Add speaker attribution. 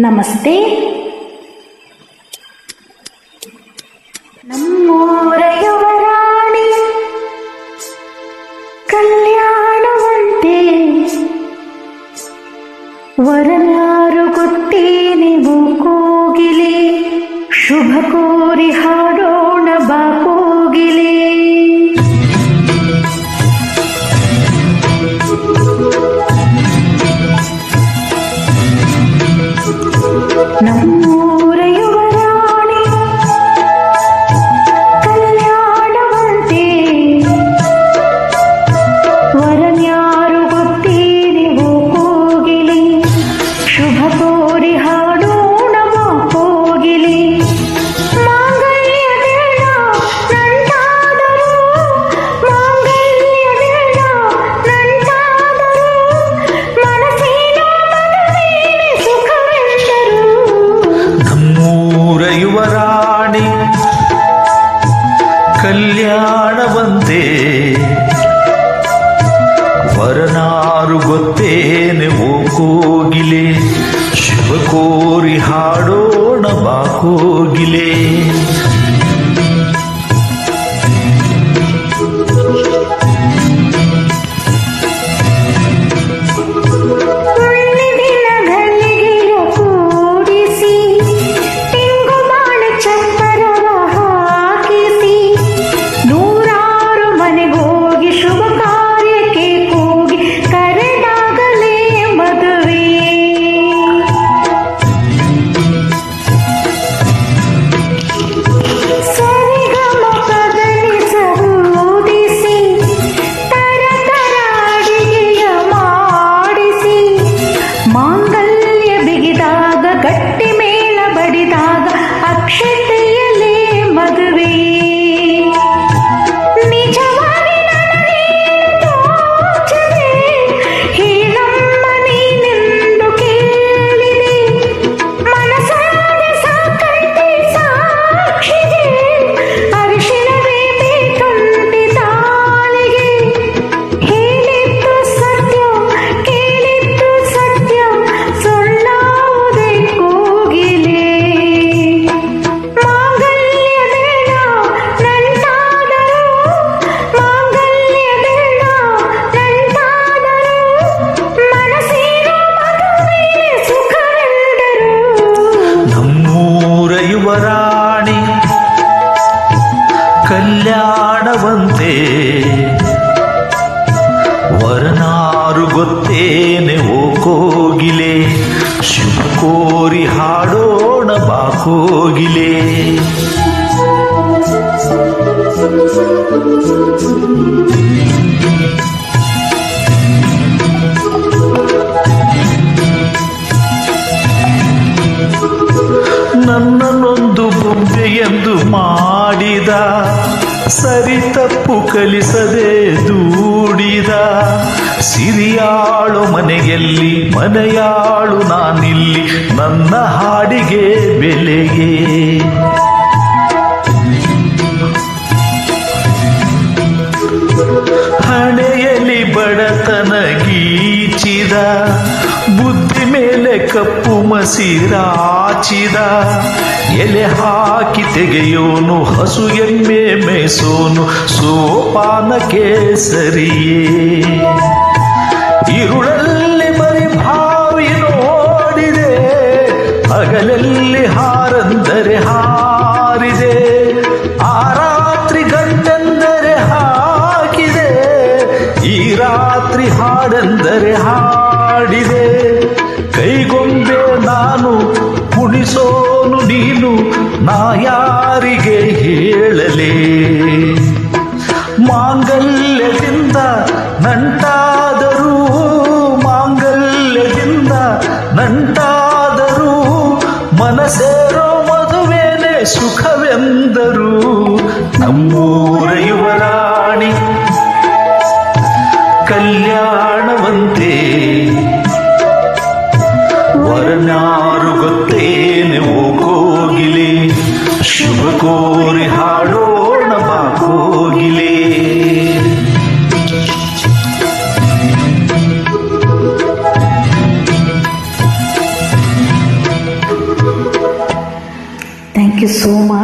Speaker 1: ನಮಸ್ತೆ. ನಮ್ಮೂರ ಯುವರಾಣಿ ಕಲ್ಯಾಣವಂತೆ ವರನಾರು ಗೊತ್ತೇನೆವು ಕೋಗಿಲೆ, ಶುಭ ಕೋರಿ ಹಾಡೋಣ ಬಾ ಕೋಗಿಲೆ. ನಮ್ಮೂರ ಯುವರಾಣಿ ಕಲ್ಯಾಣವಂತೆ ವರನ್ಯಾರು ಗೊತ್ತೇನೆವು ಕೋಗಿಲೆ, ಶುಭ ಕೋರಿ ಹಾಡೋಣ ಬಾ ಕೋಗಿಲೆ. ಮಾಂಗಲ್ಯವೇಳ ನಂಟಾದರು, ಮಾಂಗಲ್ಯವೇಳ ನಂಟಾದರು, ಮನಸ್ಸಿನ ಮನವೇನೆ ಸುಖವೆಂದರು.
Speaker 2: ನಮ್ಮೂರ ಯುವರಾಣಿ ಕಲ್ಯಾಣವಂತೆ ವರನಾರು ಗೊತ್ತೇನೆ ಓ ಕೋಗಿಲೆ, ಶುಭ ಕೋರಿ ಹಾಡೋಣ ಬಾ ಕೋಗಿಲೆ.
Speaker 1: ಮುಳ್ಳಿನ ಗಲ್ಲಿಗೆಯ ಕೂಡಿಸಿ, ತೆಂಗು ಬಾಳೆ ಚಪ್ಪರವ ಹಾಕಿಸಿ, ನೂರಾರು ಮನೆಗೋಗಿ ಶುಭ ಕಾರ್ಯಕ್ಕೆ ಕೂಗಿ ಕರೆದಾಗಲೇ ಮದುವೆ. ಸರಿಗಮ ಪದನಿಸ ಊದಿಸಿ, ತರತರ ಅಡಿಗೆಯ ಮಾಡಿಸಿ, ಮಾಂಗಲ್ಯ ಬಿಗಿದಾಗ ಗಟ್ಟಿ ಮೇಳ ಬಡಿದಾಗ ಅಕ್ಷತೆಯಲೇ ಮದುವೆ. ನಿಜವಾಗಿ ನನಗೇನು ತೋಚದೆ, ಹೇಳಮ್ಮ ನೀನೆಂದು ಕೇಳಿದೆ, ಮನಸಾರೆ ಸಾಕೈತೆ ಸಾಕ್ಷಿಗೆ, ಅರಿಶಿಣವೇ ಬೇಕಂತೆ ತಾಳಿಗೆ. ಹೇಳಿದ್ದು ಸತ್ಯ ಕೇಳಿದ್ದು ಸತ್ಯ, ಸುಳ್ಳಾವುದೇ ಕೋಗಿಲೆ. ಮಾಂಗಲ್ಯ ಬೇಡ ನಂಟಾದರು, ಮಾಂಗಲ್ಯ ಬೇಡ ನಂಟಾದರು, ಮನಸ್ಸಿನ ಮದುವೆಯೇ ಸುಖವೆಂದರು.
Speaker 2: ನಮ್ಮೂರ ಯುವರಾಣಿ ಕಲ್ಯಾಣವಂತೆ ವರನಾರು ಗೊತ್ತೇನೆ ಓ ಕೋಗಿಲೆ, ಶುಭ ಕೋರಿ ಹಾಡೋಣ ಬಾ ಕೋಗಿಲೆ. ನನ್ನನ್ನೊಂದು ಬೊಂಬೆಯೆಂದು ಮಾಡಿದ, ಸರಿ ತಪ್ಪು ಕಲಿಸದೆ ದೂಡಿದ, ಸಿರಿಯಾಳು ಮನೆಯಲ್ಲಿ ಮನೆಯಾಳು ನಾನಿಲ್ಲಿ, ನನ್ನ ಹಾಡಿಗೆ ಬೆಲೆಗೆ. ಹಣೆಯಲ್ಲಿ ಬಡತನ ಗೀಚಿದ, ಬುದ್ಧಿ ಮೇಲೆ ಕಪ್ಪು ಮಸಿರಾಚಿದ, ಎಲೆ ಹಾಕಿ ತೆಗೆಯೋನು ಹಸು ಎಮ್ಮೆ ಮೇಸೋನು ಸೋಪಾನಕ್ಕೆ ಸರಿಯೇ. ಇರುಳಲ್ಲಿ ಬರಿ ಭಾವಿ ನೋಡಿದೆ, ಹಗಲಲ್ಲಿ ಹಾರಂದರೆ ಹಾರಿದೆ, ಆ ರಾತ್ರಿ ಗಂಟೆಂದರೆ ಹಾಕಿದೆ, ಈ ರಾತ್ರಿ ಹಾಡೆಂದರೆ ಹಾಡಿದೆ. ಕೈಗೊಂಬೆ ನಾನು ಕುಣಿಸೋನು ನೀನು, ನಾ ಯಾರಿಗೆ ಹೇಳಲೇ. ಮಾಂಗಲ್ಯದಿಂದ ನಂಟಾದರೂ, ಮಾಂಗಲ್ಯದಿಂದ ನಂಟಾದರೂ, ಮನಸೇರೋ ಮದುವೆನೇ ಸುಖವೆಂದರು. ನಮ್ಮೂರ ಯುವರಾಣಿ ಕಲ್ಯಾಣವಂತೆ ವರನಾರು ಗೊತ್ತೇನೆ ಓ ಕೋಗಿಲೆ, ಶುಭ ಕೋರಿ ಹಾಡೋಣ ಬಾ ಕೋಗಿಲೆ.
Speaker 1: Thank you so much.